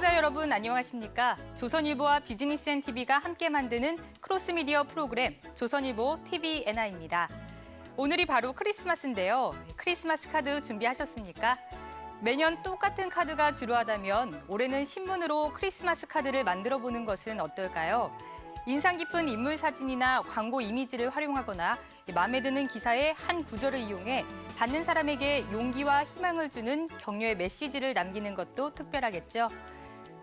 시청자 여러분 안녕하십니까? 조선일보와 비즈니스NTV가 함께 만드는 크로스미디어 프로그램 조선일보 TV NI입니다. 오늘이 바로 크리스마스인데요. 크리스마스 카드 준비하셨습니까? 매년 똑같은 카드가 지루하다면 올해는 신문으로 크리스마스 카드를 만들어 보는 것은 어떨까요? 인상 깊은 인물 사진이나 광고 이미지를 활용하거나 마음에 드는 기사의 한 구절을 이용해 받는 사람에게 용기와 희망을 주는 격려의 메시지를 남기는 것도 특별하겠죠.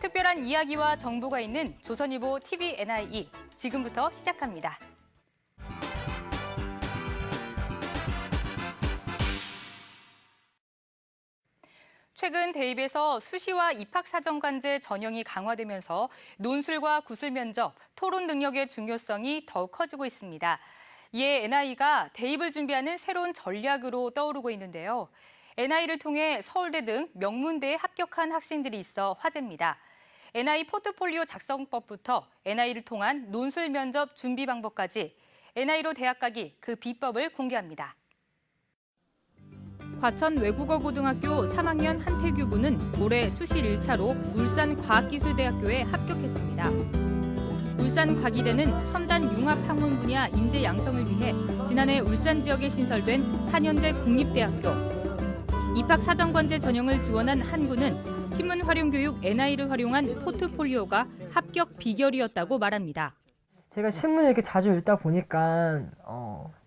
특별한 이야기와 정보가 있는 조선일보 TV NIE 지금부터 시작합니다. 최근 대입에서 수시와 입학사정관제 전형이 강화되면서 논술과 구술 면접, 토론 능력의 중요성이 더욱 커지고 있습니다. 이에 NI가 대입을 준비하는 새로운 전략으로 떠오르고 있는데요. NI를 통해 서울대 등 명문대에 합격한 학생들이 있어 화제입니다. NI 포트폴리오 작성법부터 NI를 통한 논술 면접 준비 방법까지 NI로 대학 가기 그 비법을 공개합니다. 과천 외국어고등학교 3학년 한태규 군은 올해 수시 1차로 울산과학기술대학교에 합격했습니다. 울산과기대는 첨단 융합학문 분야 인재 양성을 위해 지난해 울산 지역에 신설된 4년제 국립대학교. 입학사정관제 전형을 지원한 한 군은 신문 활용교육 NI를 활용한 포트폴리오가 합격 비결이었다고 말합니다. 제가 신문을 이렇게 자주 읽다 보니까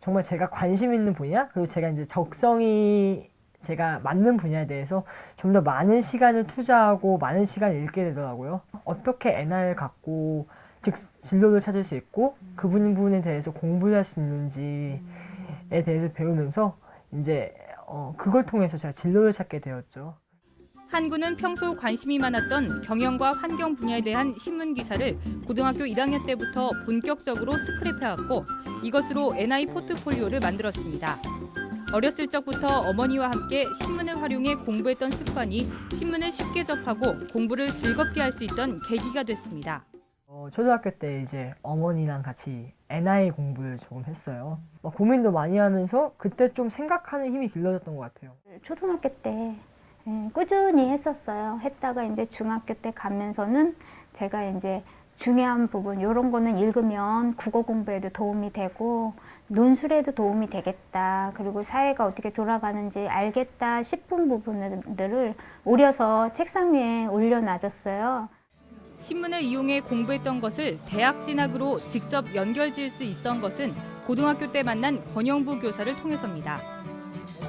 정말 제가 관심 있는 분야, 그리고 제가 이제 적성이 제가 맞는 분야에 대해서 좀 더 많은 시간을 투자하고 많은 시간을 읽게 되더라고요. 어떻게 NI를 갖고 즉 진로를 찾을 수 있고 그 부분에 대해서 공부를 할 수 있는지에 대해서 배우면서 이제 그걸 통해서 제가 진로를 찾게 되었죠. 한 군은 평소 관심이 많았던 경영과 환경 분야에 대한 신문 기사를 고등학교 1학년 때부터 본격적으로 스크랩해왔고 이것으로 NI 포트폴리오를 만들었습니다. 어렸을 적부터 어머니와 함께 신문을 활용해 공부했던 습관이 신문을 쉽게 접하고 공부를 즐겁게 할 수 있던 계기가 됐습니다. 초등학교 때 이제 어머니랑 같이 NI 공부를 조금 했어요. 고민도 많이 하면서 그때 좀 생각하는 힘이 길러졌던 것 같아요. 초등학교 때 꾸준히 했었어요. 했다가 이제 중학교 때 가면서는 제가 이제 중요한 부분, 이런 거는 읽으면 국어 공부에도 도움이 되고 논술에도 도움이 되겠다. 그리고 사회가 어떻게 돌아가는지 알겠다 싶은 부분들을 오려서 책상 위에 올려놔줬어요. 신문을 이용해 공부했던 것을 대학 진학으로 직접 연결지을 수 있던 것은 고등학교 때 만난 권영부 교사를 통해서입니다.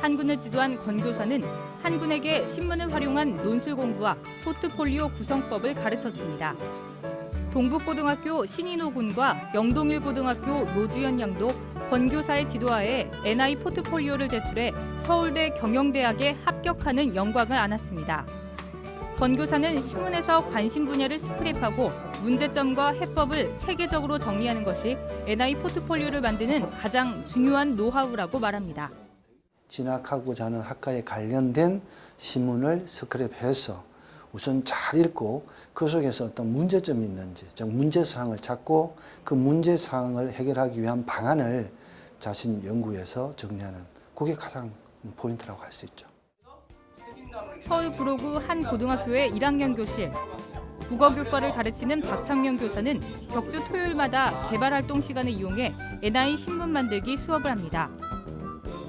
한 군을 지도한 권 교사는 한 군에게 신문을 활용한 논술 공부와 포트폴리오 구성법을 가르쳤습니다. 동북고등학교 신인호 군과 영동일고등학교 노주현 양도 권 교사의 지도하에 NI 포트폴리오를 제출해 서울대 경영대학에 합격하는 영광을 안았습니다. 권 교사는 신문에서 관심 분야를 스크랩하고 문제점과 해법을 체계적으로 정리하는 것이 NI 포트폴리오를 만드는 가장 중요한 노하우라고 말합니다. 진학하고자 하는 학과에 관련된 신문을 스크랩해서 우선 잘 읽고 그 속에서 어떤 문제점이 있는지, 즉 문제사항을 찾고 그 문제사항을 해결하기 위한 방안을 자신이 연구해서 정리하는 그게 가장 포인트라고 할 수 있죠. 서울 구로구 한 고등학교의 1학년 교실. 국어교과를 가르치는 박창명 교사는 격주 토요일마다 개발활동 시간을 이용해 NI 신문 만들기 수업을 합니다.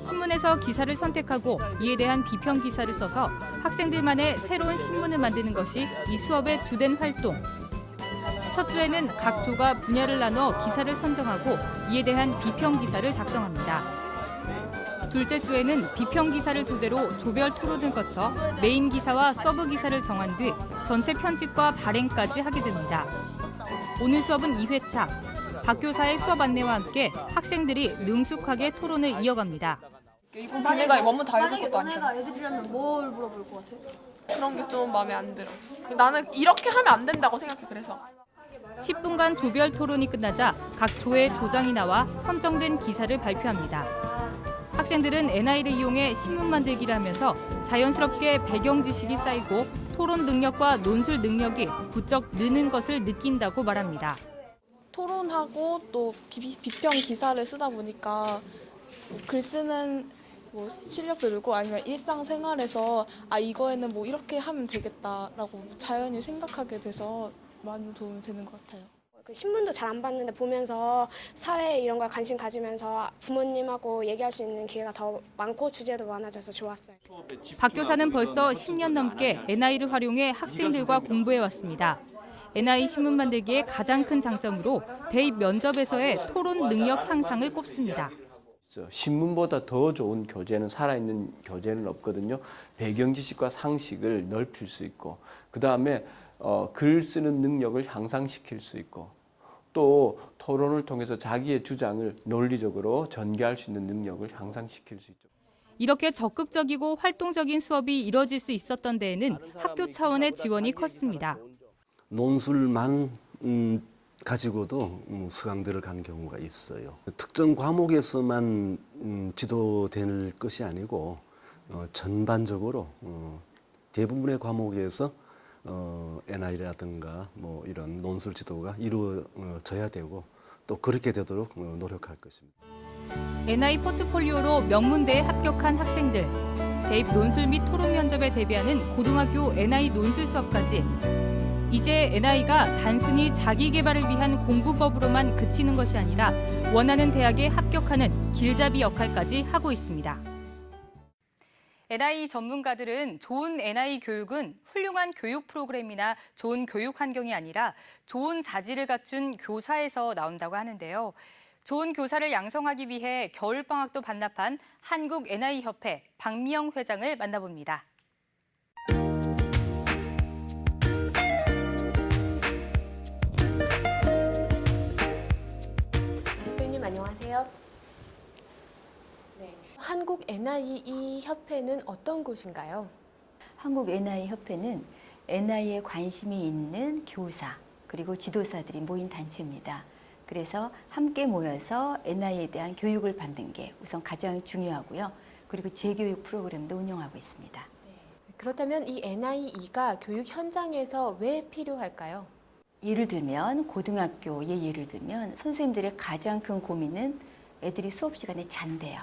신문에서 기사를 선택하고 이에 대한 비평 기사를 써서 학생들만의 새로운 신문을 만드는 것이 이 수업의 주된 활동. 첫 주에는 각 조가 분야를 나눠 기사를 선정하고 이에 대한 비평 기사를 작성합니다. 둘째 주에는 비평 기사를 토대로 조별 토론을 거쳐 메인 기사와 서브 기사를 정한 뒤 전체 편집과 발행까지 하게 됩니다. 오늘 수업은 2회차. 박 교사의 수업 안내와 함께 학생들이 능숙하게 토론을 이어갑니다. 이거 걔네가 원문 다 읽을 것도 아니잖아. 만약에 너네가 애들이라면 뭘 물어볼 것 같아? 그런 게 좀 마음에 안 들어. 나는 이렇게 하면 안 된다고 생각해. 그래서 10분간 조별 토론이 끝나자 각 조의 조장이 나와 선정된 기사를 발표합니다. 학생들은 NI를 이용해 신문 만들기를 하면서 자연스럽게 배경 지식이 쌓이고 토론 능력과 논술 능력이 부쩍 느는 것을 느낀다고 말합니다. 토론하고 또 비평 기사를 쓰다 보니까 글 쓰는 뭐 실력도 늘고 아니면 일상생활에서 아 이거에는 뭐 이렇게 하면 되겠다라고 자연히 생각하게 돼서 많은 도움이 되는 것 같아요. 그 신문도 잘 안 봤는데 보면서 사회 이런 걸 관심 가지면서 부모님하고 얘기할 수 있는 기회가 더 많고 주제도 많아져서 좋았어요. 박 교사는 벌써 10년 넘게 NI를 활용해 학생들과 공부해 왔습니다. NI 신문 만들기의 가장 큰 장점으로 대입 면접에서의 토론 능력 향상을 꼽습니다. 신문보다 더 좋은 교재는 살아있는 교재는 없거든요. 배경 지식과 상식을 넓힐 수 있고 그다음에 글 쓰는 능력을 향상시킬 수 있고 또 토론을 통해서 자기의 주장을 논리적으로 전개할 수 있는 능력을 향상시킬 수 있죠. 이렇게 적극적이고 활동적인 수업이 이뤄질 수 있었던 데에는 학교 차원의 지원이 컸습니다. 논술만 가지고도 수강대를 가는 경우가 있어요. 특정 과목에서만 지도될 것이 아니고 전반적으로 대부분의 과목에서 NI라든가 뭐 이런 논술 지도가 이루어져야 되고 또 그렇게 되도록 노력할 것입니다. NI 포트폴리오로 명문대에 합격한 학생들, 대입 논술 및 토론 면접에 대비하는 고등학교 NI 논술 수업까지 이제 NI가 단순히 자기 개발을 위한 공부법으로만 그치는 것이 아니라 원하는 대학에 합격하는 길잡이 역할까지 하고 있습니다. NI 전문가들은 좋은 NI 교육은 훌륭한 교육 프로그램이나 좋은 교육 환경이 아니라 좋은 자질을 갖춘 교사에서 나온다고 하는데요. 좋은 교사를 양성하기 위해 겨울방학도 반납한 한국 NI협회 박미영 회장을 만나봅니다. 대표님 안녕하세요. 네. 한국 NIE 협회는 어떤 곳인가요? 한국 NI 협회는 NI에 관심이 있는 교사 그리고 지도사들이 모인 단체입니다. 그래서 함께 모여서 NI에 대한 교육을 받는 게 우선 가장 중요하고요. 그리고 재교육 프로그램도 운영하고 있습니다. 네. 그렇다면 이 NIE가 교육 현장에서 왜 필요할까요? 예를 들면 고등학교의 예를 들면 선생님들의 가장 큰 고민은 애들이 수업 시간에 잔대요.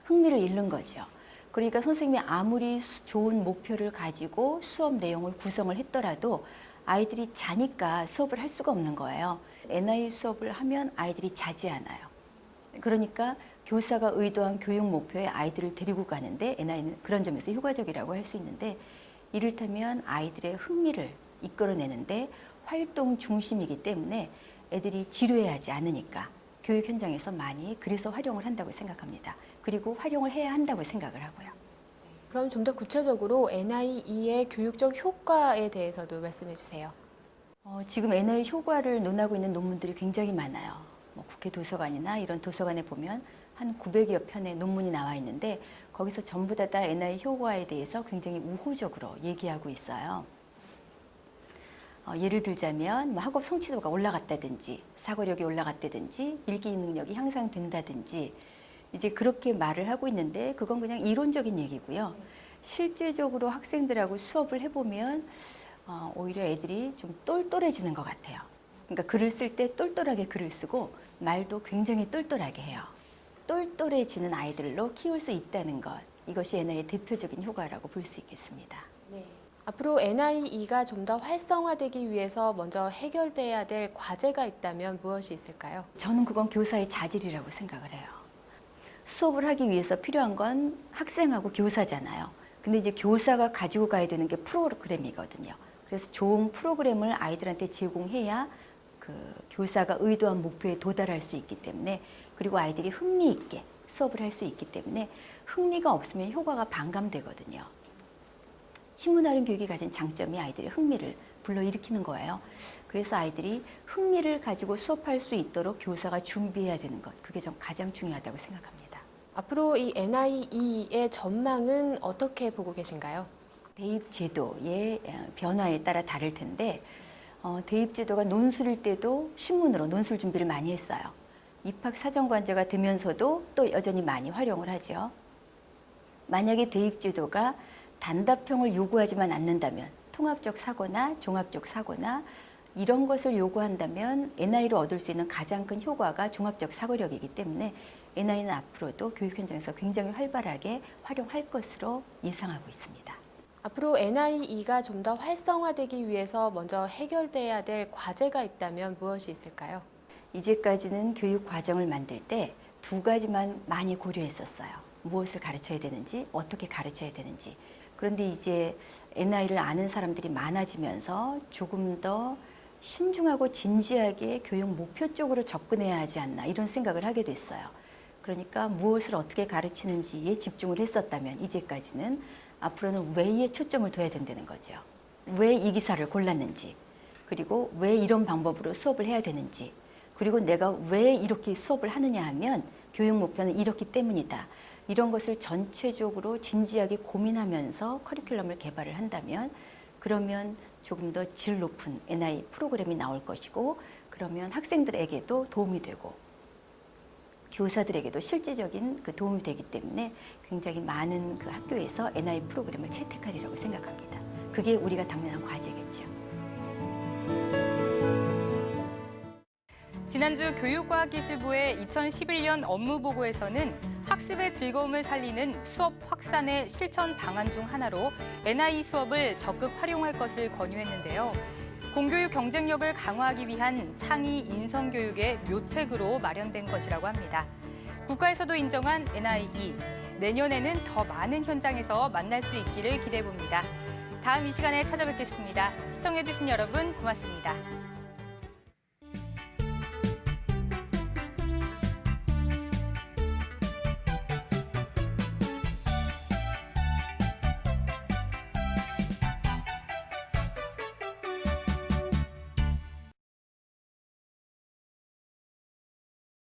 흥미를 잃는 거죠. 그러니까 선생님이 아무리 좋은 목표를 가지고 수업 내용을 구성을 했더라도 아이들이 자니까 수업을 할 수가 없는 거예요. NI 수업을 하면 아이들이 자지 않아요. 그러니까 교사가 의도한 교육 목표에 아이들을 데리고 가는데 NI는 그런 점에서 효과적이라고 할 수 있는데 이를테면 아이들의 흥미를 이끌어내는데 활동 중심이기 때문에 애들이 지루해하지 않으니까 교육 현장에서 많이 그래서 활용을 한다고 생각합니다. 그리고 활용을 해야 한다고 생각을 하고요. 그럼 좀 더 구체적으로 NIE의 교육적 효과에 대해서도 말씀해 주세요. 지금 NI 효과를 논하고 있는 논문들이 굉장히 많아요. 국회 도서관이나 이런 도서관에 보면 한 900여 편의 논문이 나와 있는데 거기서 전부 다 NI 효과에 대해서 굉장히 우호적으로 얘기하고 있어요. 예를 들자면 학업 성취도가 올라갔다든지 사고력이 올라갔다든지 읽기 능력이 향상된다든지 이제 그렇게 말을 하고 있는데 그건 그냥 이론적인 얘기고요. 실제적으로 학생들하고 수업을 해보면 오히려 애들이 좀 똘똘해지는 것 같아요. 그러니까 글을 쓸 때 똘똘하게 글을 쓰고 말도 굉장히 똘똘하게 해요. 똘똘해지는 아이들로 키울 수 있다는 것, 이것이 NI의 대표적인 효과라고 볼 수 있겠습니다. 네. 앞으로 NIE가 좀 더 활성화되기 위해서 먼저 해결돼야 될 과제가 있다면 무엇이 있을까요? 저는 그건 교사의 자질이라고 생각을 해요. 수업을 하기 위해서 필요한 건 학생하고 교사잖아요. 근데 이제 교사가 가지고 가야 되는 게 프로그램이거든요. 그래서 좋은 프로그램을 아이들한테 제공해야 그 교사가 의도한 목표에 도달할 수 있기 때문에 그리고 아이들이 흥미 있게 수업을 할 수 있기 때문에 흥미가 없으면 효과가 반감되거든요. 신문활용 교육이 가진 장점이 아이들의 흥미를 불러일으키는 거예요. 그래서 아이들이 흥미를 가지고 수업할 수 있도록 교사가 준비해야 되는 것, 그게 좀 가장 중요하다고 생각합니다. 앞으로 이 NIE의 전망은 어떻게 보고 계신가요? 대입 제도의 변화에 따라 다를 텐데 대입 제도가 논술일 때도 신문으로 논술 준비를 많이 했어요. 입학 사정관제가 되면서도 또 여전히 많이 활용을 하죠. 만약에 대입 제도가 단답형을 요구하지만 않는다면 통합적 사고나 종합적 사고나 이런 것을 요구한다면 NI로 얻을 수 있는 가장 큰 효과가 종합적 사고력이기 때문에 NI는 앞으로도 교육 현장에서 굉장히 활발하게 활용할 것으로 예상하고 있습니다. 앞으로 NIE가 좀 더 활성화되기 위해서 먼저 해결돼야 될 과제가 있다면 무엇이 있을까요? 이제까지는 교육 과정을 만들 때 두 가지만 많이 고려했었어요. 무엇을 가르쳐야 되는지, 어떻게 가르쳐야 되는지. 그런데 이제 NI를 아는 사람들이 많아지면서 조금 더 신중하고 진지하게 교육 목표 쪽으로 접근해야 하지 않나 이런 생각을 하게 됐어요. 그러니까 무엇을 어떻게 가르치는지에 집중을 했었다면 이제까지는 앞으로는 왜에 초점을 둬야 된다는 거죠. 왜 이 기사를 골랐는지, 그리고 왜 이런 방법으로 수업을 해야 되는지, 그리고 내가 왜 이렇게 수업을 하느냐 하면 교육 목표는 이렇기 때문이다. 이런 것을 전체적으로 진지하게 고민하면서 커리큘럼을 개발을 한다면 그러면 조금 더 질 높은 NI 프로그램이 나올 것이고 그러면 학생들에게도 도움이 되고 교사들에게도 실질적인 그 도움이 되기 때문에 굉장히 많은 그 학교에서 NI 프로그램을 채택하리라고 생각합니다. 그게 우리가 당면한 과제겠죠. 지난주 교육과학기술부의 2011년 업무보고에서는 학습의 즐거움을 살리는 수업 확산의 실천 방안 중 하나로 NI 수업을 적극 활용할 것을 권유했는데요. 공교육 경쟁력을 강화하기 위한 창의 인성교육의 묘책으로 마련된 것이라고 합니다. 국가에서도 인정한 NIE, 내년에는 더 많은 현장에서 만날 수 있기를 기대해봅니다. 다음 이 시간에 찾아뵙겠습니다. 시청해주신 여러분 고맙습니다.